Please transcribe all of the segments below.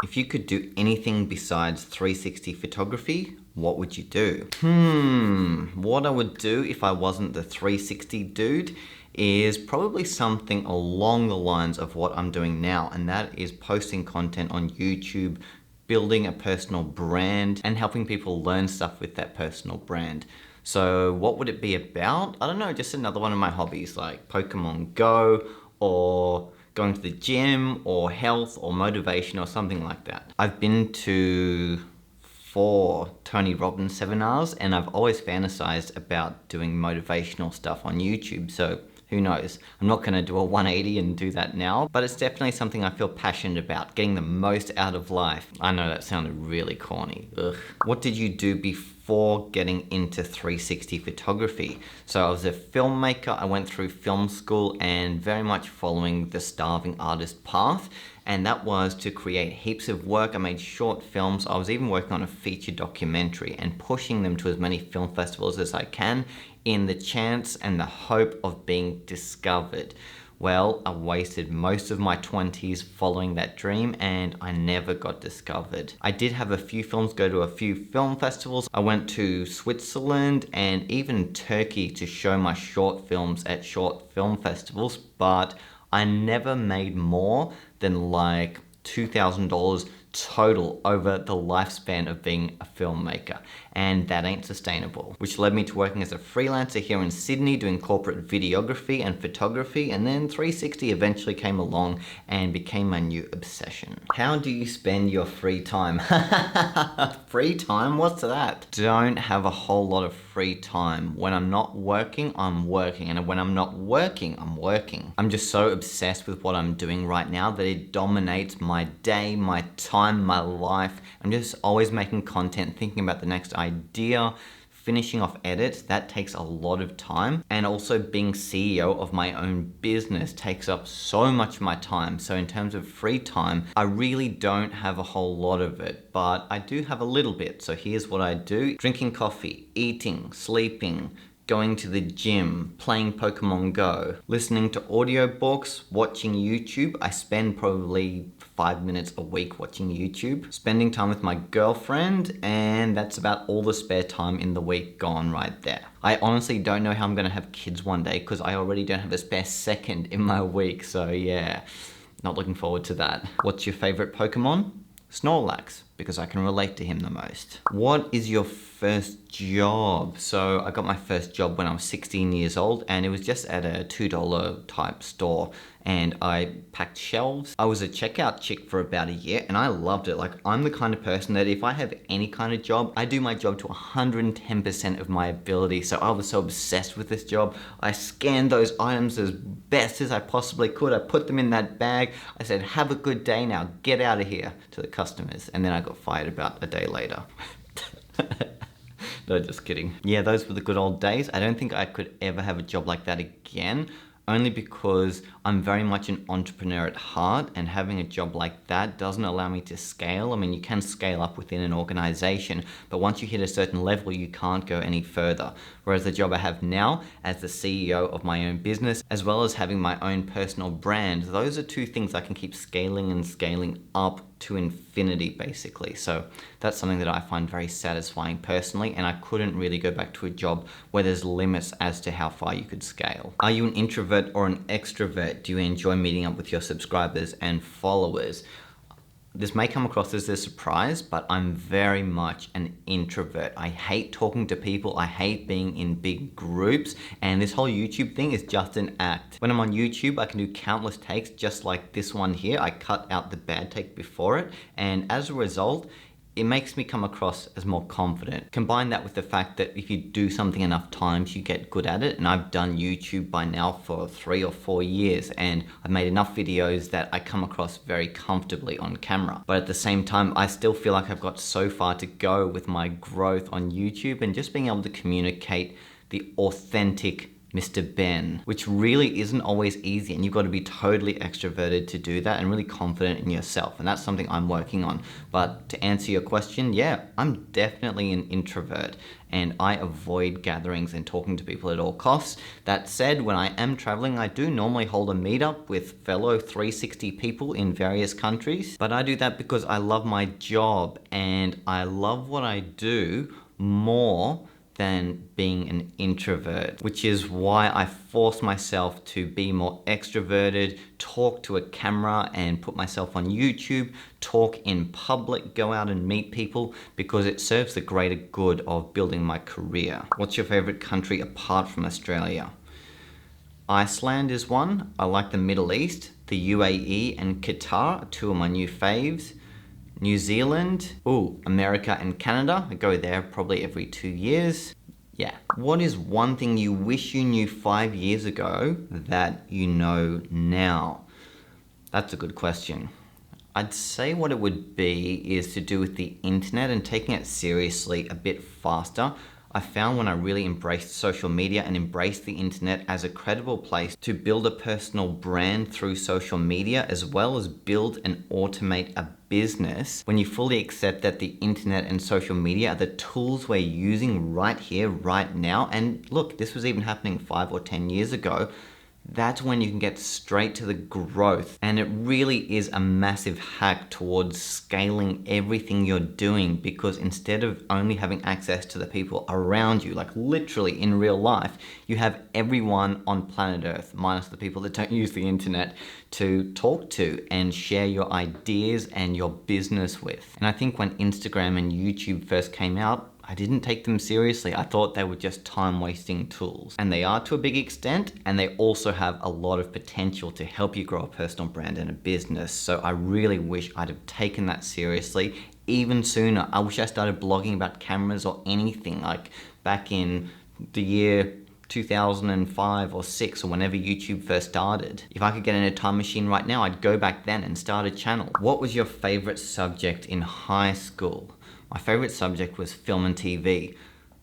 If you could do anything besides 360 photography, what would you do? What I would do if I wasn't the 360 dude is probably something along the lines of what I'm doing now, and that is posting content on YouTube, building a personal brand, and helping people learn stuff with that personal brand. So what would it be about? I don't know, just another one of my hobbies like Pokemon Go or going to the gym or health or motivation or something like that. I've been to 4 Tony Robbins seminars and I've always fantasized about doing motivational stuff on YouTube. So who knows? I'm not going to do a 180 and do that now, but it's definitely something I feel passionate about, getting the most out of life. I know that sounded really corny. Ugh. What did you do before getting into 360 photography? So I was a filmmaker. I went through film school and very much following the starving artist path. And that was to create heaps of work. I made short films. I was even working on a feature documentary and pushing them to as many film festivals as I can in the chance and the hope of being discovered. Well, I wasted most of my 20s following that dream and I never got discovered. I did have a few films go to a few film festivals. I went to Switzerland and even Turkey to show my short films at short film festivals, but I never made more than like $2,000 total over the lifespan of being a filmmaker, and that ain't sustainable. Which led me to working as a freelancer here in Sydney doing corporate videography and photography, and then 360 eventually came along and became my new obsession. How do you spend your free time? Free time? What's that? Don't have a whole lot of free time. When I'm not working, I'm working, and when I'm not working, I'm working. I'm just so obsessed with what I'm doing right now that it dominates my day, my time, my life. I'm just always making content, thinking about the next idea, finishing off edits. That takes a lot of time. And also being CEO of my own business takes up so much of my time. So in terms of free time, I really don't have a whole lot of it, but I do have a little bit. So here's what I do: drinking coffee, eating, sleeping, going to the gym, playing Pokemon Go, listening to audiobooks, watching YouTube. I spend probably 5 minutes a week watching YouTube, spending time with my girlfriend, and that's about all the spare time in the week gone right there. I honestly don't know how I'm gonna have kids one day because I already don't have a spare second in my week, so yeah, not looking forward to that. What's your favorite Pokemon? Snorlax, because I can relate to him the most. What is your first job? So I got my first job when I was 16 years old and it was just at a $2 type store and I packed shelves. I was a checkout chick for about a year and I loved it. Like, I'm the kind of person that if I have any kind of job, I do my job to 110% of my ability. So I was so obsessed with this job. I scanned those items as best as I possibly could. I put them in that bag. I said, have a good day now, get out of here, to the customers. And then I got fired about a day later. No, just kidding. Yeah, those were the good old days. I don't think I could ever have a job like that again, only because I'm very much an entrepreneur at heart, and having a job like that doesn't allow me to scale. I mean, you can scale up within an organization, but once you hit a certain level, you can't go any further. Whereas the job I have now as the CEO of my own business, as well as having my own personal brand, those are two things I can keep scaling and scaling up to infinity, basically. So that's something that I find very satisfying personally, and I couldn't really go back to a job where there's limits as to how far you could scale. Are you an introvert or an extrovert? Do you enjoy meeting up with your subscribers and followers? This may come across as a surprise, but I'm very much an introvert. I hate talking to people. I hate being in big groups. And this whole YouTube thing is just an act. When I'm on YouTube, I can do countless takes just like this one here. I cut out the bad take before it. And as a result, it makes me come across as more confident. Combine that with the fact that if you do something enough times, you get good at it. And I've done YouTube by now for 3 or 4 years, and I've made enough videos that I come across very comfortably on camera. But at the same time, I still feel like I've got so far to go with my growth on YouTube and just being able to communicate the authentic Mr. Ben, which really isn't always easy, and you've got to be totally extroverted to do that and really confident in yourself, and that's something I'm working on. But to answer your question, yeah, I'm definitely an introvert, and I avoid gatherings and talking to people at all costs. That said, when I am traveling, I do normally hold a meetup with fellow 360 people in various countries, but I do that because I love my job and I love what I do more than being an introvert, which is why I force myself to be more extroverted, talk to a camera and put myself on YouTube, talk in public, go out and meet people, because it serves the greater good of building my career. What's your favorite country apart from Australia? Iceland is one. I like the Middle East. The UAE and Qatar are two of my new faves. New Zealand, America and Canada. I go there probably every 2 years. Yeah. What is one thing you wish you knew 5 years ago that you know now? That's a good question. I'd say what it would be is to do with the internet and taking it seriously a bit faster. I found when I really embraced social media and embraced the internet as a credible place to build a personal brand through social media, as well as build and automate a business, when you fully accept that the internet and social media are the tools we're using right here, right now, and look, this was even happening 5 or 10 years ago, that's when you can get straight to the growth. And it really is a massive hack towards scaling everything you're doing, because instead of only having access to the people around you, like literally in real life, you have everyone on planet Earth, minus the people that don't use the internet, to talk to and share your ideas and your business with. And I think when Instagram and YouTube first came out, I didn't take them seriously. I thought they were just time-wasting tools. And they are to a big extent, and they also have a lot of potential to help you grow a personal brand and a business. So I really wish I'd have taken that seriously even sooner. I wish I started blogging about cameras or anything, like back in the year 2005 or 6 or whenever YouTube first started. If I could get in a time machine right now, I'd go back then and start a channel. What was your favorite subject in high school? My favorite subject was film and TV,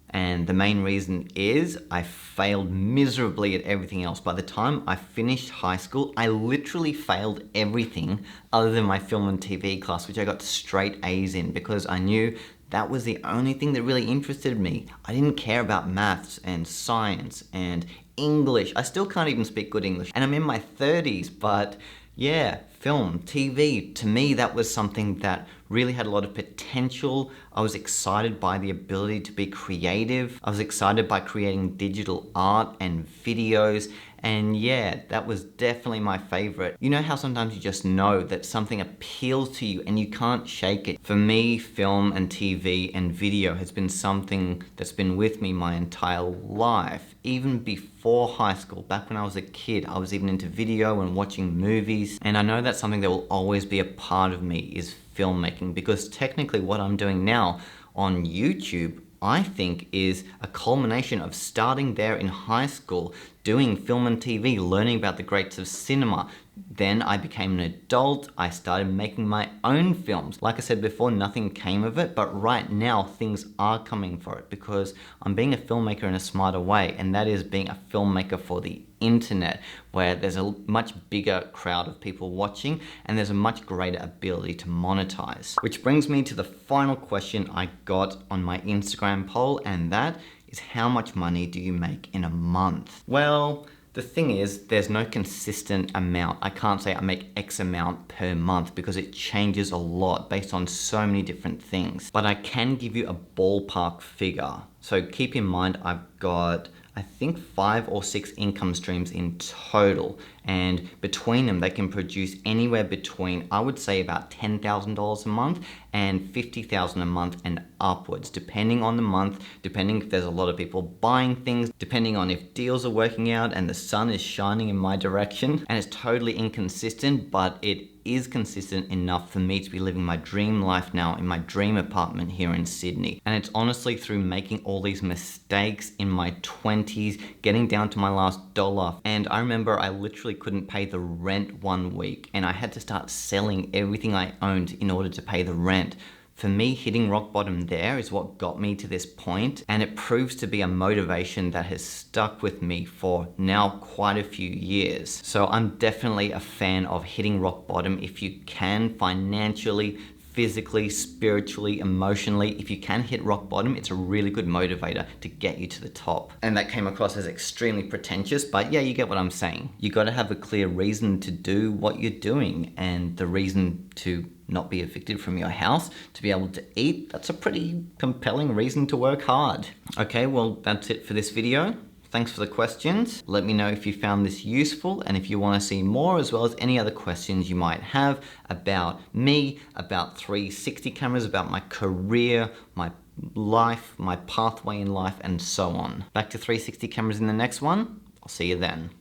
and the main reason is I failed miserably at everything else. By the time I finished high school, I literally failed everything other than my film and TV class, which I got straight A's in, because I knew that was the only thing that really interested me. I didn't care about maths and science and English. I still can't even speak good English, and I'm in my 30s, but yeah, film, TV, to me that was something that really had a lot of potential. I was excited by the ability to be creative. I was excited by creating digital art and videos. And yeah, that was definitely my favorite. You know how sometimes you just know that something appeals to you and you can't shake it? For me, film and TV and video has been something that's been with me my entire life. Even before high school, back when I was a kid, I was even into video and watching movies. And I know that's something that will always be a part of me, is filmmaking, because technically what I'm doing now on YouTube, I think, is a culmination of starting there in high school, doing film and TV, learning about the greats of cinema. Then I became an adult, I started making my own films. Like I said before, nothing came of it, but right now things are coming for it, because I'm being a filmmaker in a smarter way, and that is being a filmmaker for the internet, where there's a much bigger crowd of people watching and there's a much greater ability to monetize. Which brings me to the final question I got on my Instagram poll, and that is, how much money do you make in a month? Well, the thing is, there's no consistent amount. I can't say I make X amount per month, because it changes a lot based on so many different things. But I can give you a ballpark figure. So keep in mind, I've got, I think, 5 or 6 income streams in total, and between them they can produce anywhere between, I would say, about $10,000 a month and $50,000 a month and upwards, depending on the month, depending if there's a lot of people buying things, depending on if deals are working out and the sun is shining in my direction. And it's totally inconsistent, but it is consistent enough for me to be living my dream life now in my dream apartment here in Sydney. And it's honestly through making all these mistakes in my 20s, getting down to my last dollar. And I remember I literally couldn't pay the rent one week, and I had to start selling everything I owned in order to pay the rent. For me, hitting rock bottom there is what got me to this point, and it proves to be a motivation that has stuck with me for now quite a few years. So I'm definitely a fan of hitting rock bottom if you can, financially, physically, spiritually, emotionally. If you can hit rock bottom, it's a really good motivator to get you to the top. And that came across as extremely pretentious, but yeah, you get what I'm saying. You got to have a clear reason to do what you're doing, and the reason to not be evicted from your house, to be able to eat, that's a pretty compelling reason to work hard. Okay, well, that's it for this video. Thanks for the questions. Let me know if you found this useful and if you want to see more, as well as any other questions you might have about me, about 360 cameras, about my career, my life, my pathway in life, and so on. Back to 360 cameras in the next one. I'll see you then.